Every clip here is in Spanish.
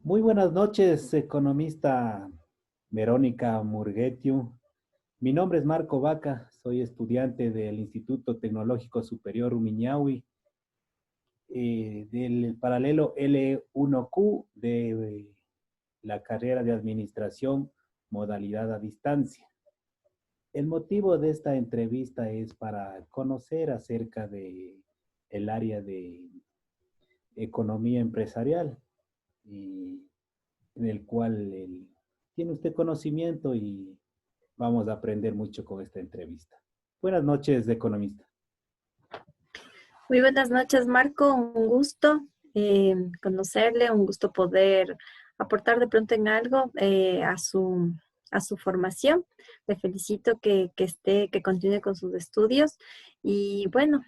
Muy buenas noches, economista Verónica Murguetiu. Mi nombre es Marco Vaca, soy estudiante del Instituto Tecnológico Superior Rumiñahui, del paralelo L1Q de la carrera de Administración, modalidad a distancia. El motivo de esta entrevista es para conocer acerca de el área de economía empresarial y en el cual tiene usted conocimiento y vamos a aprender mucho con esta entrevista. Buenas noches, economista. Muy buenas noches, Marco. Un gusto conocerle, un gusto poder aportar de pronto en algo a su formación. Le felicito que continúe con sus estudios. Y bueno,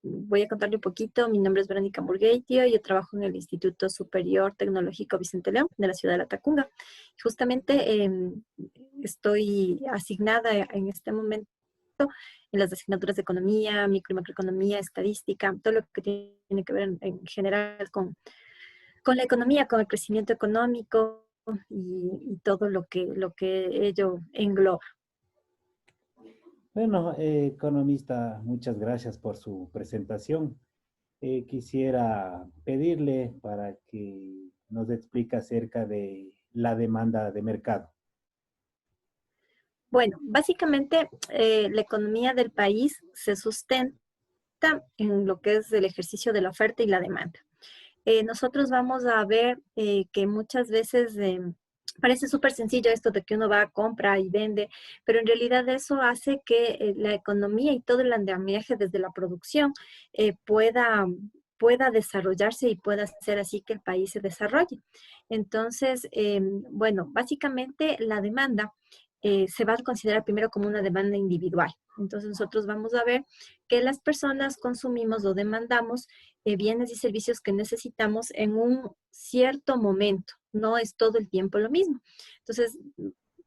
voy a contarle un poquito. Mi nombre es Verónica Murgueitio. Yo trabajo en el Instituto Superior Tecnológico Vicente León de la ciudad de La Tacunga. Justamente estoy asignada en este momento en las asignaturas de economía, micro y macroeconomía, estadística, todo lo que tiene que ver en general con la economía, con el crecimiento económico y todo lo que ello engloba. Bueno, economista, muchas gracias por su presentación. Quisiera pedirle para que nos explique acerca de la demanda de mercado. Bueno, básicamente la economía del país se sustenta en lo que es el ejercicio de la oferta y la demanda. Nosotros vamos a ver que muchas veces parece súper sencillo esto de que uno va, compra y vende, pero en realidad eso hace que la economía y todo el andamiaje desde la producción pueda desarrollarse y pueda hacer así que el país se desarrolle. Entonces, bueno, básicamente la demanda se va a considerar primero como una demanda individual. Entonces nosotros vamos a ver que las personas consumimos o demandamos bienes y servicios que necesitamos en un cierto momento, no es todo el tiempo lo mismo. Entonces,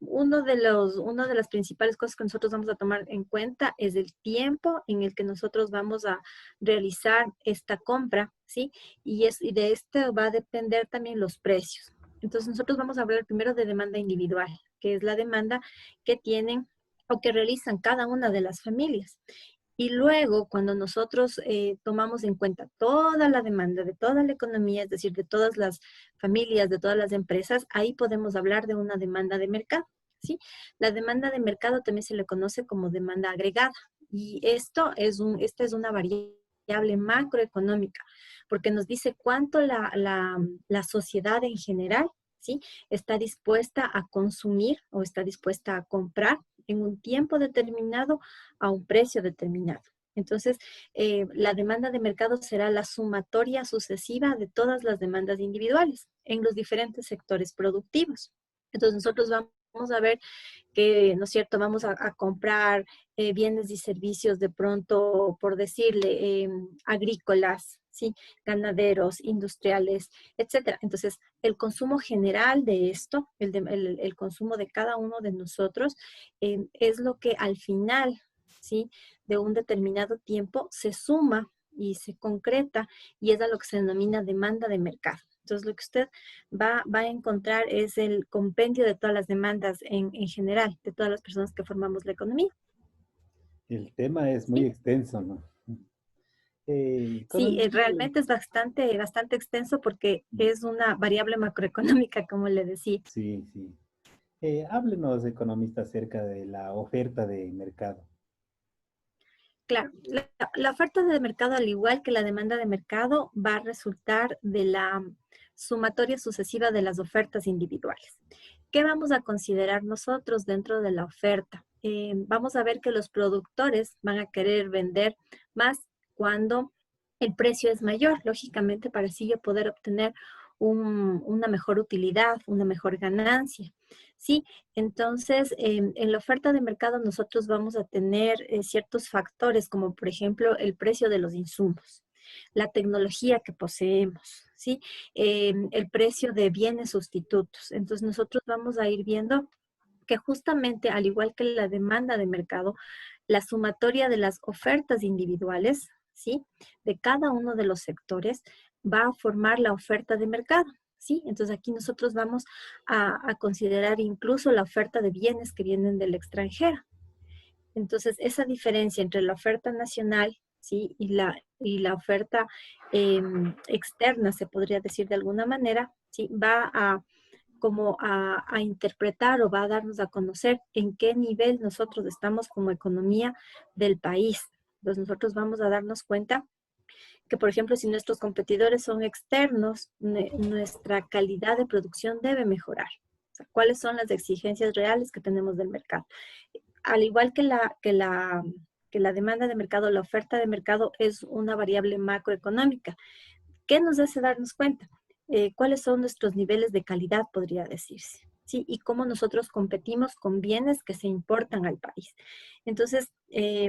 una de las principales cosas que nosotros vamos a tomar en cuenta es el tiempo en el que nosotros vamos a realizar esta compra, ¿sí? Y de esto va a depender también los precios. Entonces, nosotros vamos a hablar primero de demanda individual, que es la demanda que tienen o que realizan cada una de las familias. Y luego, cuando nosotros tomamos en cuenta toda la demanda de toda la economía, es decir, de todas las familias, de todas las empresas, ahí podemos hablar de una demanda de mercado, ¿sí? La demanda de mercado también se le conoce como demanda agregada. Y esta es una variable macroeconómica, porque nos dice cuánto la sociedad en general, ¿sí? Está dispuesta a consumir o está dispuesta a comprar en un tiempo determinado a un precio determinado. Entonces, la demanda de mercado será la sumatoria sucesiva de todas las demandas individuales en los diferentes sectores productivos. Entonces, nosotros vamos a ver que, ¿no es cierto?, vamos a comprar bienes y servicios de pronto, por decirle, agrícolas, ¿sí? Ganaderos, industriales, etcétera. Entonces, el consumo general de esto, el consumo de cada uno de nosotros, es lo que al final, ¿sí? De un determinado tiempo se suma y se concreta y es a lo que se denomina demanda de mercado. Entonces, lo que usted va a encontrar es el compendio de todas las demandas en general, de todas las personas que formamos la economía. El tema es muy ¿Sí? extenso, ¿no? Sí, Economista, realmente es bastante extenso porque es una variable macroeconómica, como le decía. sí, sí. Háblenos, economista, acerca de la oferta de mercado. Claro, la oferta de mercado, al igual que la demanda de mercado, va a resultar de la sumatoria sucesiva de las ofertas individuales. ¿Qué vamos a considerar nosotros dentro de la oferta? Vamos a ver que los productores van a querer vender más cuando el precio es mayor, lógicamente, para así yo poder obtener una mejor utilidad, una mejor ganancia. Sí, entonces en la oferta de mercado nosotros vamos a tener ciertos factores, como por ejemplo el precio de los insumos, la tecnología que poseemos, ¿sí? El precio de bienes sustitutos. Entonces nosotros vamos a ir viendo que justamente, al igual que la demanda de mercado, la sumatoria de las ofertas individuales, ¿sí? De cada uno de los sectores va a formar la oferta de mercado, ¿sí? Entonces aquí nosotros vamos a considerar incluso la oferta de bienes que vienen del extranjero. Entonces, esa diferencia entre la oferta nacional, ¿sí? Y la oferta externa, se podría decir de alguna manera, ¿sí? Va a interpretar o va a darnos a conocer en qué nivel nosotros estamos como economía del país. Entonces, nosotros vamos a darnos cuenta que, por ejemplo, si nuestros competidores son externos, nuestra calidad de producción debe mejorar. O sea, ¿cuáles son las exigencias reales que tenemos del mercado? Al igual que la demanda de mercado, la oferta de mercado es una variable macroeconómica. ¿Qué nos hace darnos cuenta? ¿Cuáles son nuestros niveles de calidad, podría decirse? ¿Sí? Y cómo nosotros competimos con bienes que se importan al país. Entonces,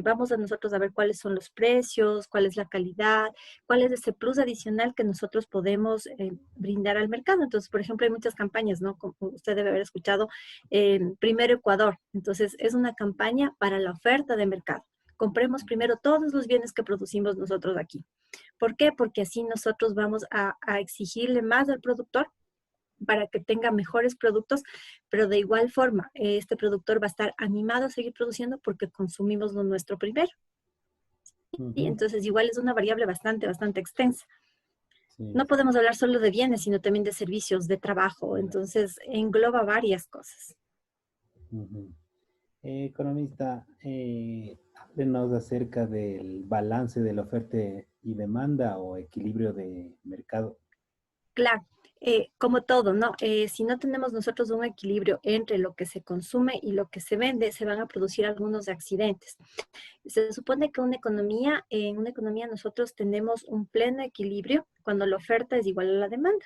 vamos a nosotros a ver cuáles son los precios, cuál es la calidad, cuál es ese plus adicional que nosotros podemos brindar al mercado. Entonces, por ejemplo, hay muchas campañas, ¿no? Como usted debe haber escuchado, Primero Ecuador. Entonces, es una campaña para la oferta de mercado. Compremos primero todos los bienes que producimos nosotros aquí. ¿Por qué? Porque así nosotros vamos a exigirle más al productor para que tenga mejores productos, pero de igual forma, este productor va a estar animado a seguir produciendo porque consumimos lo nuestro primero. ¿Sí? Ujú. Entonces, igual es una variable bastante extensa. Sí, No podemos hablar solo de bienes, sino también de servicios, de trabajo. Entonces, engloba varias cosas. ujú. Economista, háblenos acerca del balance de la oferta y demanda o equilibrio de mercado. Claro, como todo, ¿no? Si no tenemos nosotros un equilibrio entre lo que se consume y lo que se vende, se van a producir algunos accidentes. Se supone que en una economía nosotros tenemos un pleno equilibrio cuando la oferta es igual a la demanda.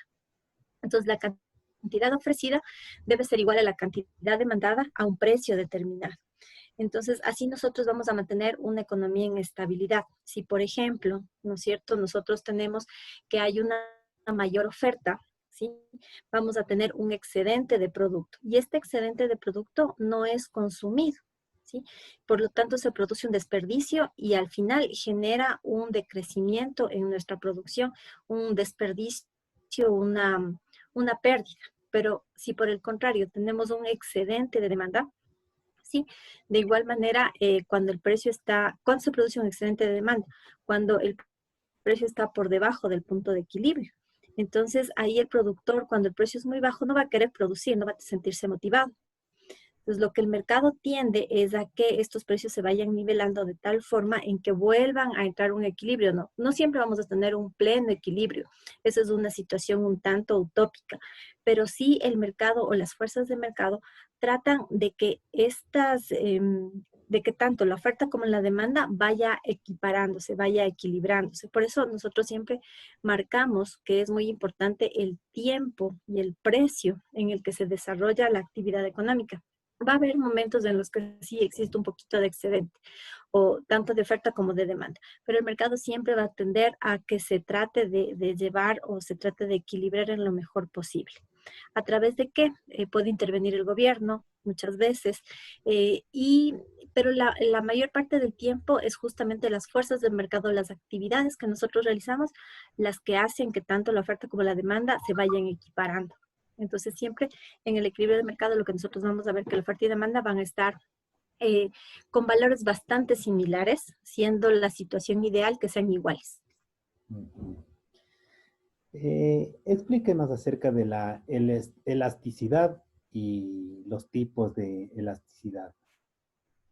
Entonces, la cantidad ofrecida debe ser igual a la cantidad demandada a un precio determinado. Entonces, así nosotros vamos a mantener una economía en estabilidad. Si, por ejemplo, ¿no es cierto?, nosotros tenemos que hay una mayor oferta, ¿sí? Vamos a tener un excedente de producto y este excedente de producto no es consumido, ¿sí? Por lo tanto, se produce un desperdicio y al final genera un decrecimiento en nuestra producción, un desperdicio, una pérdida. Pero si por el contrario tenemos un excedente de demanda, ¿sí? De igual manera, ¿cuándo se produce un excedente de demanda? Cuando el precio está por debajo del punto de equilibrio. Entonces, ahí el productor, cuando el precio es muy bajo, no va a querer producir, no va a sentirse motivado. Entonces, lo que el mercado tiende es a que estos precios se vayan nivelando de tal forma en que vuelvan a entrar un equilibrio. No, no siempre vamos a tener un pleno equilibrio. Esa es una situación un tanto utópica. Pero sí el mercado o las fuerzas de mercado tratan de que de que tanto la oferta como la demanda vaya equiparándose, vaya equilibrándose. Por eso nosotros siempre marcamos que es muy importante el tiempo y el precio en el que se desarrolla la actividad económica. Va a haber momentos en los que sí existe un poquito de excedente, o tanto de oferta como de demanda, pero el mercado siempre va a tender a que se trate de llevar o se trate de equilibrar en lo mejor posible. ¿A través de qué? Puede intervenir el gobierno muchas veces, pero la mayor parte del tiempo es justamente las fuerzas del mercado, las actividades que nosotros realizamos, las que hacen que tanto la oferta como la demanda se vayan equiparando. Entonces, siempre en el equilibrio del mercado, lo que nosotros vamos a ver que la oferta y demanda van a estar eh, con valores bastante similares, siendo la situación ideal que sean iguales. Ujú. Explíquenos acerca de la elasticidad y los tipos de elasticidad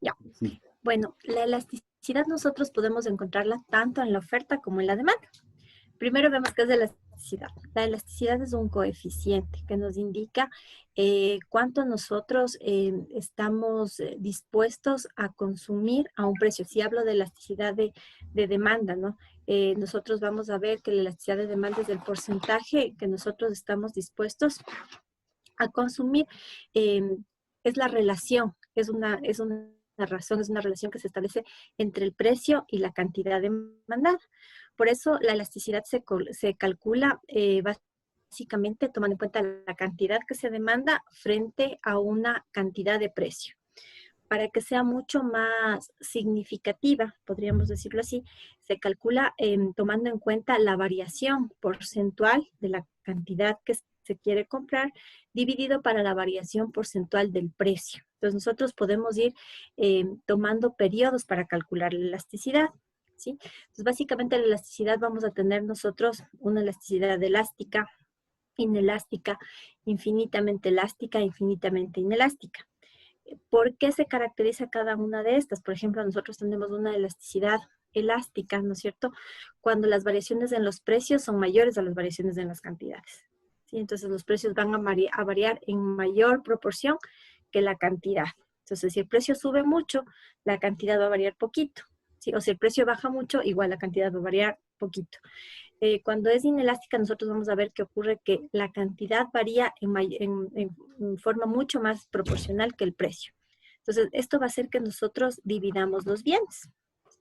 Ya. que existen. Bueno, la elasticidad nosotros podemos encontrarla tanto en la oferta como en la demanda. Primero vemos qué es la elasticidad. La elasticidad es un coeficiente que nos indica cuánto nosotros estamos dispuestos a consumir a un precio. Si hablo de elasticidad de demanda, ¿no? Nosotros vamos a ver que la elasticidad de demanda es el porcentaje que nosotros estamos dispuestos a consumir. eh, es la relación, es una razón, es una relación que se establece entre el precio y la cantidad demandada. Por eso la elasticidad se calcula básicamente tomando en cuenta la cantidad que se demanda frente a una cantidad de precio. Para que sea mucho más significativa, podríamos decirlo así, se calcula tomando en cuenta la variación porcentual de la cantidad que se quiere comprar, dividido para la variación porcentual del precio. Entonces nosotros podemos ir tomando periodos para calcular la elasticidad, ¿sí? Entonces básicamente la elasticidad vamos a tener nosotros una elasticidad elástica, inelástica, infinitamente inelástica. ¿Por qué se caracteriza cada una de estas? Por ejemplo, nosotros tenemos una elasticidad elástica, ¿no es cierto? Cuando las variaciones en los precios son mayores a las variaciones en las cantidades, ¿sí? Entonces los precios van a variar en mayor proporción que la cantidad. Entonces, si el precio sube mucho, la cantidad va a variar poquito, ¿sí? O si el precio baja mucho, igual la cantidad va a variar poquito. Cuando es inelástica, nosotros vamos a ver que ocurre que la cantidad varía en forma mucho más proporcional que el precio. Entonces, esto va a hacer que nosotros dividamos los bienes.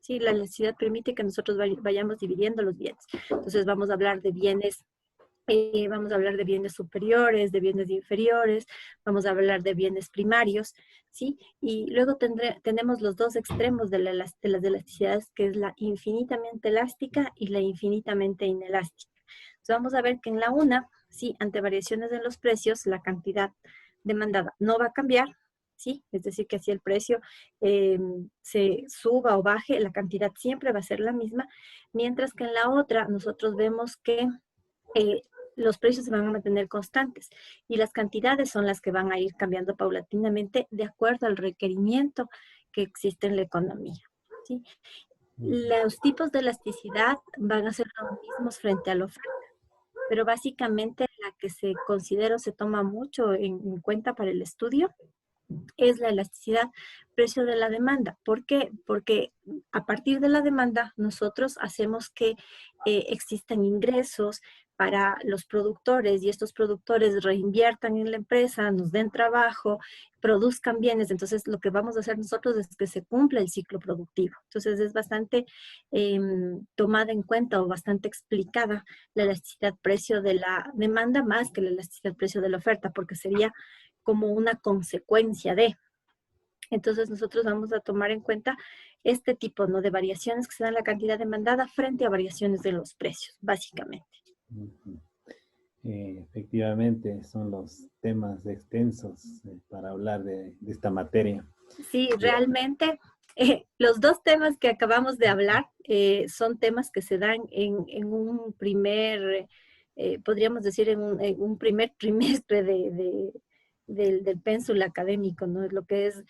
Sí, la elasticidad permite que nosotros vayamos dividiendo los bienes. Entonces, vamos a hablar de bienes superiores, de bienes inferiores, vamos a hablar de bienes primarios, ¿sí? Y luego tenemos los dos extremos de las elasticidades, que es la infinitamente elástica y la infinitamente inelástica. Entonces vamos a ver que en la una, sí, ante variaciones en los precios, la cantidad demandada no va a cambiar, ¿sí? Es decir, que si el precio se suba o baje, la cantidad siempre va a ser la misma, mientras que en la otra nosotros vemos que los precios se van a mantener constantes y las cantidades son las que van a ir cambiando paulatinamente de acuerdo al requerimiento que existe en la economía, ¿sí? Los tipos de elasticidad van a ser los mismos frente a la oferta, pero básicamente la que se considera o se toma mucho en cuenta para el estudio es la elasticidad precio de la demanda. ¿Por qué? Porque a partir de la demanda nosotros hacemos que existan ingresos para los productores y estos productores reinviertan en la empresa, nos den trabajo, produzcan bienes. Entonces lo que vamos a hacer nosotros es que se cumpla el ciclo productivo. Entonces es bastante tomada en cuenta o bastante explicada la elasticidad precio de la demanda más que la elasticidad precio de la oferta, porque sería como una consecuencia de. Entonces nosotros vamos a tomar en cuenta este tipo, ¿no?, de variaciones que se dan en la cantidad demandada frente a variaciones de los precios, básicamente. Ujú. Efectivamente, son los temas extensos para hablar de esta materia. Sí, realmente los dos temas que acabamos de hablar son temas que se dan en un primer, podríamos decir, en un primer trimestre del pénsul académico, ¿no? Lo que es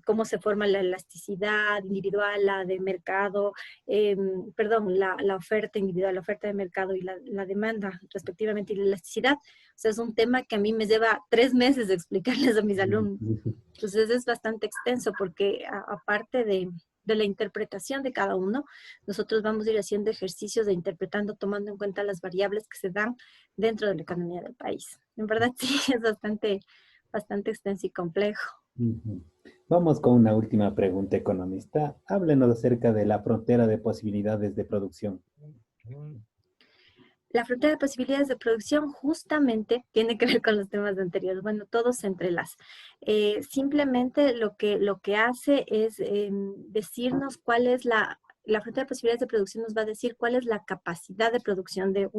cómo se forma la elasticidad individual, la de mercado, perdón, la oferta individual, la oferta de mercado y la demanda, respectivamente, y la elasticidad. O sea, es un tema que a mí me lleva 3 meses de explicarles a mis alumnos. Entonces es bastante extenso porque aparte de la interpretación de cada uno, nosotros vamos a ir haciendo ejercicios de interpretando, tomando en cuenta las variables que se dan dentro de la economía del país. En verdad sí, es bastante extenso y complejo. Ujú. Vamos con una última pregunta, economista. Háblenos acerca de la frontera de posibilidades de producción. La frontera de posibilidades de producción justamente tiene que ver con los temas anteriores. Bueno, todos se entrelazan. Simplemente lo que hace es decirnos cuál es la frontera de posibilidades de producción nos va a decir cuál es la capacidad de producción de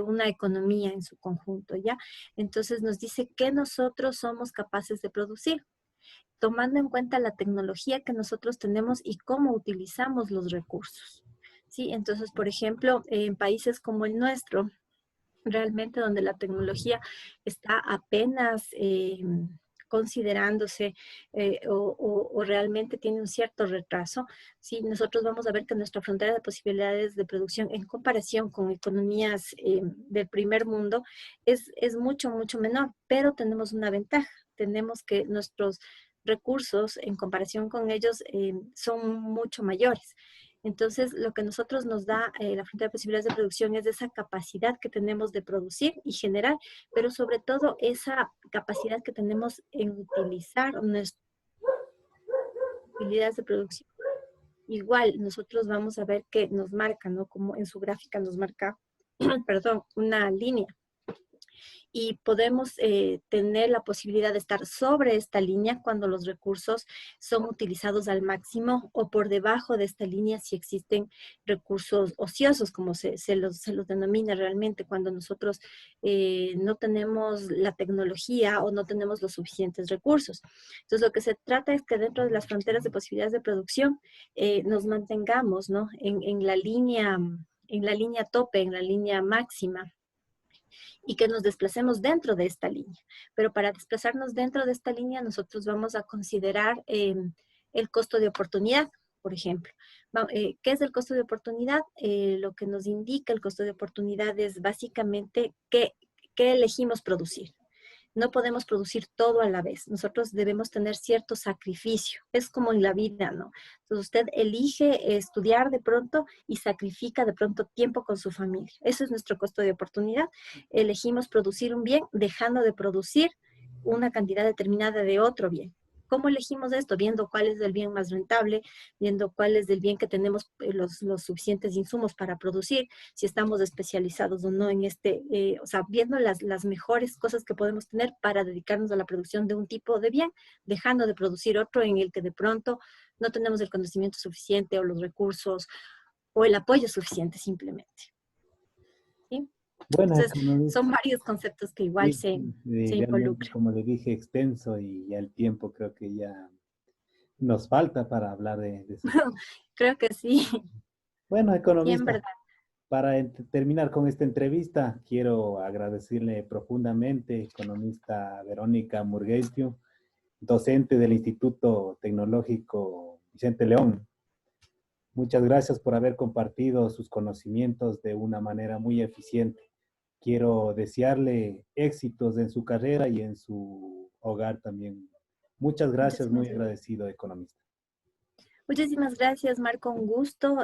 una economía en su conjunto, ¿ya? Entonces nos dice que nosotros somos capaces de producir, tomando en cuenta la tecnología que nosotros tenemos y cómo utilizamos los recursos. Sí, entonces, por ejemplo, en países como el nuestro, realmente donde la tecnología está apenas considerándose o realmente tiene un cierto retraso, sí, nosotros vamos a ver que nuestra frontera de posibilidades de producción en comparación con economías del primer mundo es mucho, mucho menor, pero tenemos una ventaja, tenemos que nuestros recursos en comparación con ellos son mucho mayores. Entonces, lo que nosotros nos da la frontera de posibilidades de producción es esa capacidad que tenemos de producir y generar, pero sobre todo esa capacidad que tenemos en utilizar nuestras habilidades de producción. Igual, nosotros vamos a ver que nos marca, ¿no? Como en su gráfica nos marca, perdón, una línea y podemos tener la posibilidad de estar sobre esta línea cuando los recursos son utilizados al máximo o por debajo de esta línea si existen recursos ociosos, como se los denomina realmente, cuando nosotros no tenemos la tecnología o no tenemos los suficientes recursos. Entonces, lo que se trata es que dentro de las fronteras de posibilidades de producción nos mantengamos, ¿no? En la línea tope, en la línea máxima, y que nos desplacemos dentro de esta línea. Pero para desplazarnos dentro de esta línea, nosotros vamos a considerar el costo de oportunidad, por ejemplo. ¿Qué es el costo de oportunidad? Lo que nos indica el costo de oportunidad es básicamente qué elegimos producir. No podemos producir todo a la vez. Nosotros debemos tener cierto sacrificio. Es como en la vida, ¿no? Entonces usted elige estudiar de pronto y sacrifica de pronto tiempo con su familia. Eso es nuestro costo de oportunidad. Elegimos producir un bien dejando de producir una cantidad determinada de otro bien. ¿Cómo elegimos esto? Viendo cuál es el bien más rentable, viendo cuál es el bien que tenemos los suficientes insumos para producir, si estamos especializados o no en o sea, viendo las mejores cosas que podemos tener para dedicarnos a la producción de un tipo de bien, dejando de producir otro en el que de pronto no tenemos el conocimiento suficiente o los recursos o el apoyo suficiente simplemente. ¿Sí? Bueno, Entonces, son varios conceptos que igual sí, se realmente, involucran. como le dije, extenso y ya el tiempo creo que ya nos falta para hablar de esos. Creo que sí, Bueno, sí, en economista, verdad. para terminar con esta entrevista, quiero agradecerle profundamente, economista Verónica Murguestio, docente del Instituto Tecnológico Vicente León. Muchas gracias por haber compartido sus conocimientos de una manera muy eficiente. Quiero desearle éxitos en su carrera y en su hogar también. Muchas gracias, muy Muchísimas gracias. agradecido, economista. Muchísimas gracias, Marco. Un gusto.